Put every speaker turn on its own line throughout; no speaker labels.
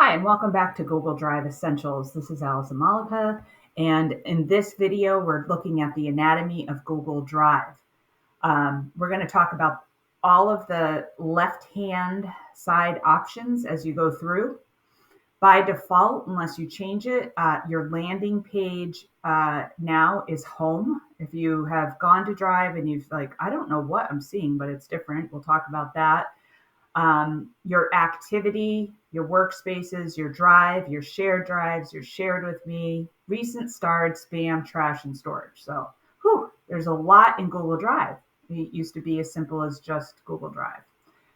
Hi, and welcome back to Google Drive Essentials. This is Allison Malika, and in this video, we're looking at the anatomy of Google Drive. We're going to talk about all of the left-hand side options as you go through. By default, unless you change it, your landing page now is home. If you have gone to Drive and you've I don't know what I'm seeing, but it's different. We'll talk about that. Your activity, your workspaces, your drive, your shared drives, your shared with me, recent starred, spam, trash, and storage. So, there's a lot in Google Drive. It used to be as simple as just Google Drive.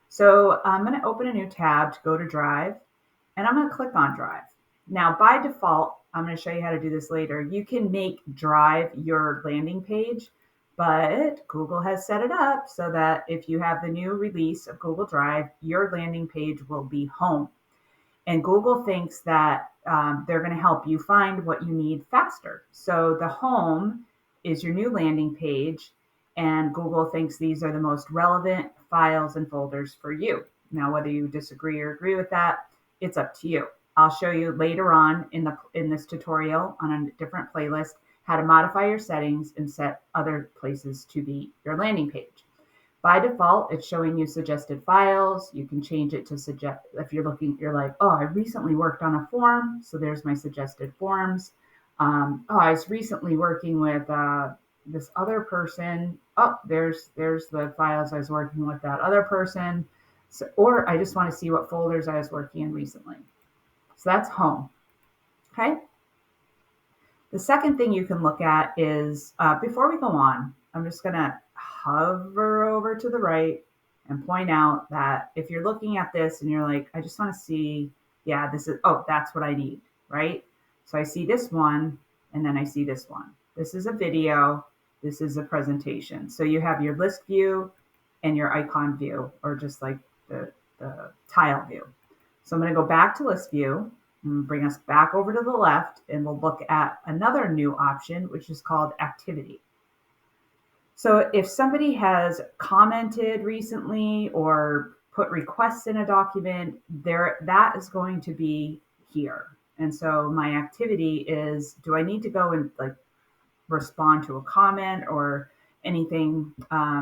So I'm going to open a new tab to go to Drive, and I'm going to click on Drive. Now, by default, I'm going to show you how to do this later. You can make Drive your landing page, but Google has set it up so that if you have the new release of Google Drive, your landing page will be home. And Google thinks that they're going to help you find what you need faster. So the home is your new landing page, and Google thinks these are the most relevant files and folders for you. Now, whether you disagree or agree with that, it's up to you. I'll show you later on in this tutorial on a different playlist how to modify your settings and set other places to be your landing page. By default, it's showing you suggested files. You can change it to suggest, if you're like, oh, I recently worked on a form, so there's my suggested forms. Oh, I was recently working with this other person. Oh, there's the files I was working with that other person. So, or I just want to see what folders I was working in recently. So that's home. Okay. The second thing you can look at is, before we go on, I'm just going to hover over to the right and point out that if you're looking at this and you're like, I just want to see, yeah, that's what I need, right? So I see this one, and then I see this one. This is a video. This is a presentation. So you have your list view and your icon view, or just like the tile view. So I'm going to go back to list view. Bring us back over to the left, and we'll look at another new option, which is called activity. So if somebody has commented recently or put requests in a document, that is going to be here. And so my activity is, do I need to go and respond to a comment or anything?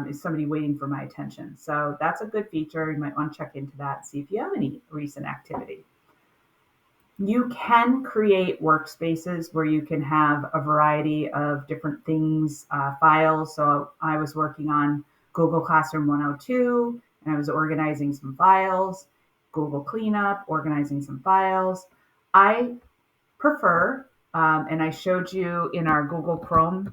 Is somebody waiting for my attention? So that's a good feature. You might want to check into that and see if you have any recent activity. You can create workspaces where you can have a variety of different things, files. So I was working on Google Classroom 102, and I was organizing some files, Google Cleanup, organizing some files. I prefer, and I showed you in our Google Chrome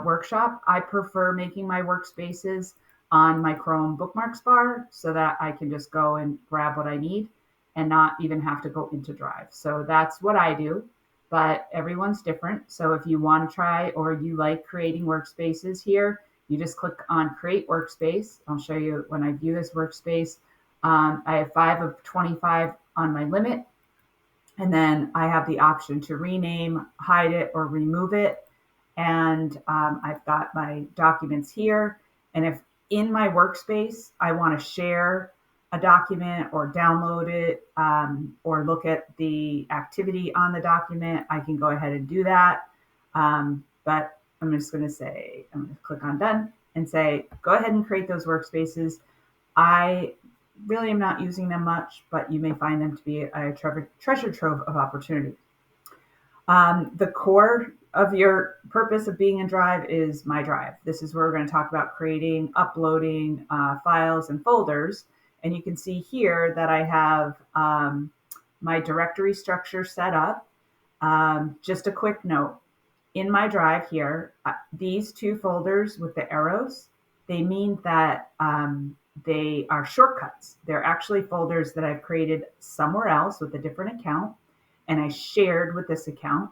workshop, I prefer making my workspaces on my Chrome bookmarks bar so that I can just go and grab what I need and not even have to go into Drive. So that's what I do, but everyone's different. So if you want to try or you like creating workspaces here, you just click on Create Workspace. I'll show you when I view this workspace. I have 5 of 25 on my limit, and then I have the option to rename, hide it, or remove it. And I've got my documents here. And if in my workspace, I want to share a document or download it, or look at the activity on the document, I can go ahead and do that. But I'm just going to click on done and say, go ahead and create those workspaces. I really am not using them much, but you may find them to be a treasure trove of opportunity. The core of your purpose of being in Drive is My Drive. This is where we're going to talk about creating, uploading files and folders. And you can see here that I have my directory structure set up. Just a quick note, in my Drive here, these 2 folders with the arrows, they mean that they are shortcuts. They're actually folders that I've created somewhere else with a different account, and I shared with this account,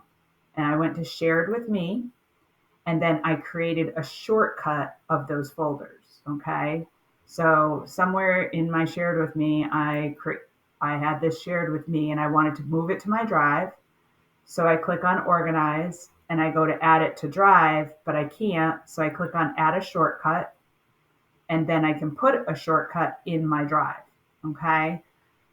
and I went to shared with me, and then I created a shortcut of those folders, okay? So somewhere in my shared with me, I had this shared with me, and I wanted to move it to my Drive. So I click on Organize, and I go to add it to Drive, but I can't. So I click on Add a Shortcut, and then I can put a shortcut in my Drive, okay?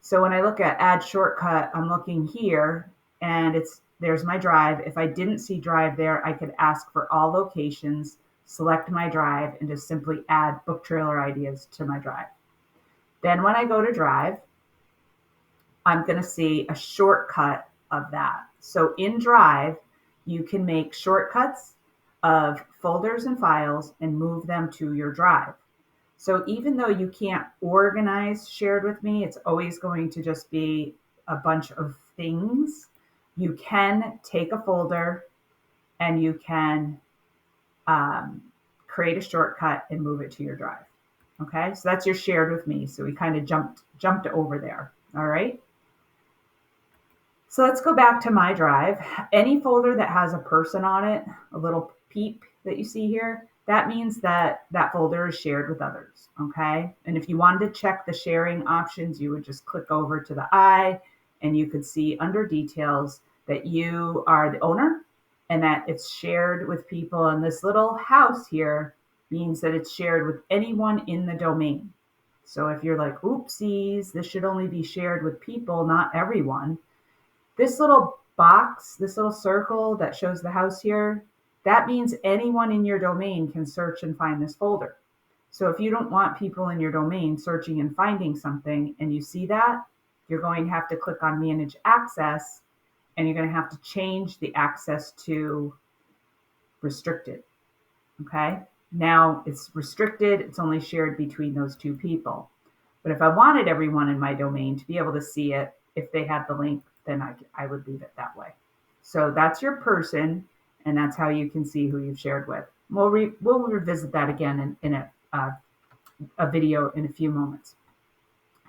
So when I look at add shortcut, I'm looking here and there's my drive. If I didn't see drive there, I could ask for all locations, select my drive, and just simply add book trailer ideas to my drive. Then when I go to drive, I'm going to see a shortcut of that. So in drive, you can make shortcuts of folders and files and move them to your drive. So even though you can't organize shared with me, it's always going to just be a bunch of things. You can take a folder and you can create a shortcut and move it to your drive. Okay, so that's your shared with me. So we kind of jumped over there. All right. So let's go back to my drive. Any folder that has a person on it, a little peep that you see here, that means that that folder is shared with others, okay? And if you wanted to check the sharing options, you would just click over to the eye and you could see under details that you are the owner and that it's shared with people. And this little house here means that it's shared with anyone in the domain. So if you're like, oopsies, this should only be shared with people, not everyone. This little box, this little circle that shows the house here, that means anyone in your domain can search and find this folder. So if you don't want people in your domain searching and finding something and you see that, you're going to have to click on Manage Access and you're going to have to change the access to restricted. Okay? Now it's restricted, it's only shared between those two people. But if I wanted everyone in my domain to be able to see it, if they had the link, then I would leave it that way. So that's your person, and that's how you can see who you've shared with. We'll revisit that again in a video in a few moments.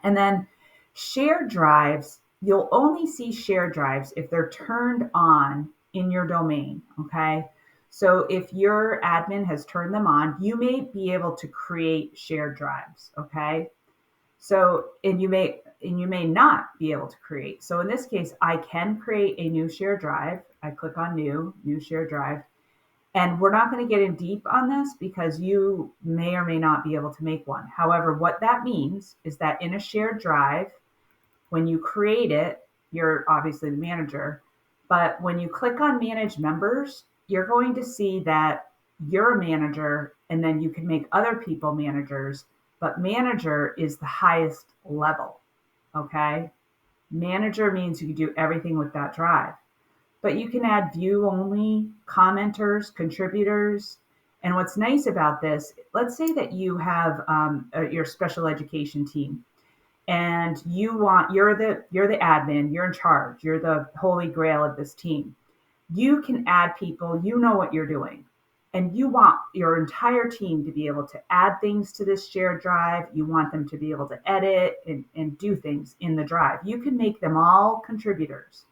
And then shared drives, you'll only see shared drives if they're turned on in your domain, okay? So if your admin has turned them on, you may be able to create shared drives, okay? So, and you may not be able to create. So in this case, I can create a new shared drive. I click on new shared drive. And we're not going to get in deep on this because you may or may not be able to make one. However, what that means is that in a shared drive, when you create it, you're obviously the manager. But when you click on manage members, you're going to see that you're a manager and then you can make other people managers. But manager is the highest level, okay? Manager means you can do everything with that drive. But you can add view only, commenters, contributors. And what's nice about this, let's say that you have your special education team and you're the admin, you're in charge, you're the holy grail of this team. You can add people, you know what you're doing. And you want your entire team to be able to add things to this shared drive. You want them to be able to edit and do things in the drive. You can make them all contributors.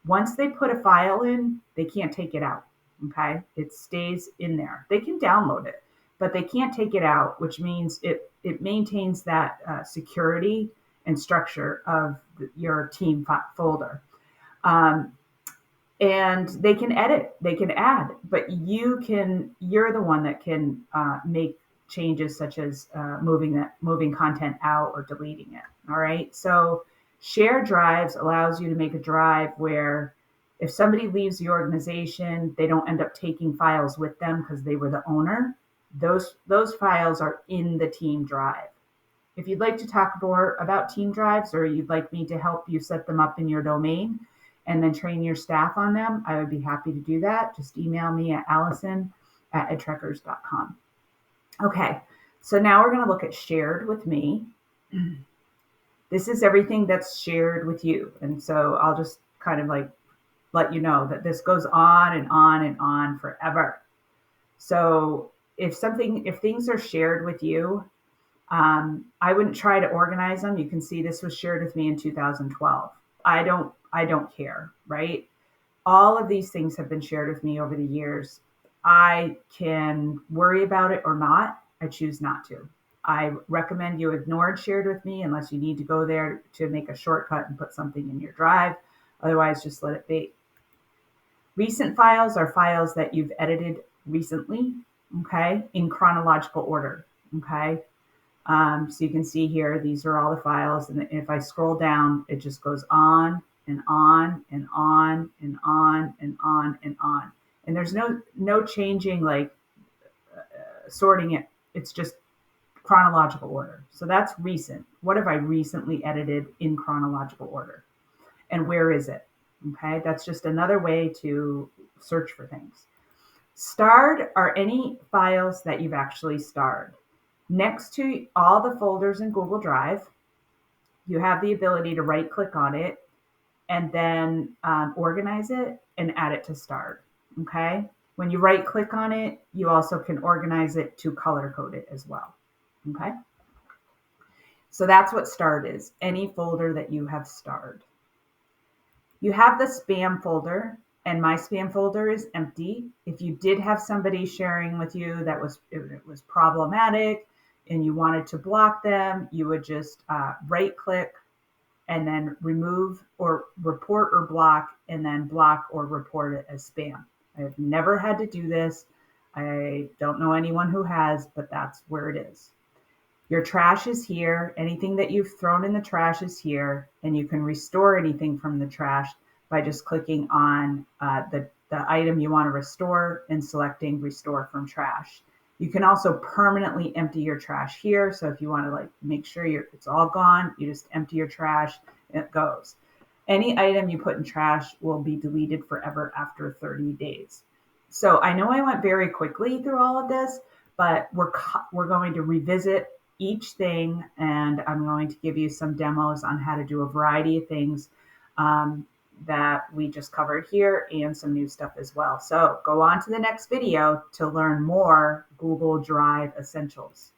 Once they put a file in, they can't take it out, okay? It stays in there. They can download it, but they can't take it out, which means it maintains that security and structure of your team folder. And they can edit, they can add, but you're the one that can make changes such as moving content out or deleting it. All right. So shared drives allows you to make a drive where if somebody leaves the organization, they don't end up taking files with them because they were the owner. Those files are in the team drive. If you'd like to talk more about team drives or you'd like me to help you set them up in your domain, and then train your staff on them, I would be happy to do that. Just email me at allison@edtrekkers.com. Okay, so now we're going to look at shared with me. This is everything that's shared with you. And so I'll just kind of like let you know that this goes on and on and on forever. So if things are shared with you, I wouldn't try to organize them. You can see this was shared with me in 2012. I don't care, right? All of these things have been shared with me over the years. I can worry about it or not. I choose not to. I recommend you ignore shared with me unless you need to go there to make a shortcut and put something in your drive. Otherwise, just let it be. Recent files are files that you've edited recently, okay, in chronological order, okay? So you can see here, these are all the files. And if I scroll down, it just goes on and on and on and on and on and on. And there's no changing, like sorting it. It's just chronological order. So that's recent. What have I recently edited in chronological order? And where is it? Okay, that's just another way to search for things. Starred are any files that you've actually starred. Next to all the folders in Google Drive, you have the ability to right click on it and then organize it and add it to starred. Okay. When you right click on it, you also can organize it to color code it as well. Okay. So that's what starred is, any folder that you have starred. You have the spam folder, and my spam folder is empty. If you did have somebody sharing with you that it was problematic and you wanted to block them, you would just right click and then remove or report or block, and then block or report it as spam. I have never had to do this. I don't know anyone who has, but that's where it is. Your trash is here. Anything that you've thrown in the trash is here, and you can restore anything from the trash by just clicking on the item you want to restore and selecting restore from trash. You can also permanently empty your trash here. So if you want to like make sure it's all gone, you just empty your trash and it goes. Any item you put in trash will be deleted forever after 30 days. So I know I went very quickly through all of this, but we're going to revisit each thing, and I'm going to give you some demos on how to do a variety of things that we just covered here and some new stuff as well. So go on to the next video to learn more Google Drive Essentials.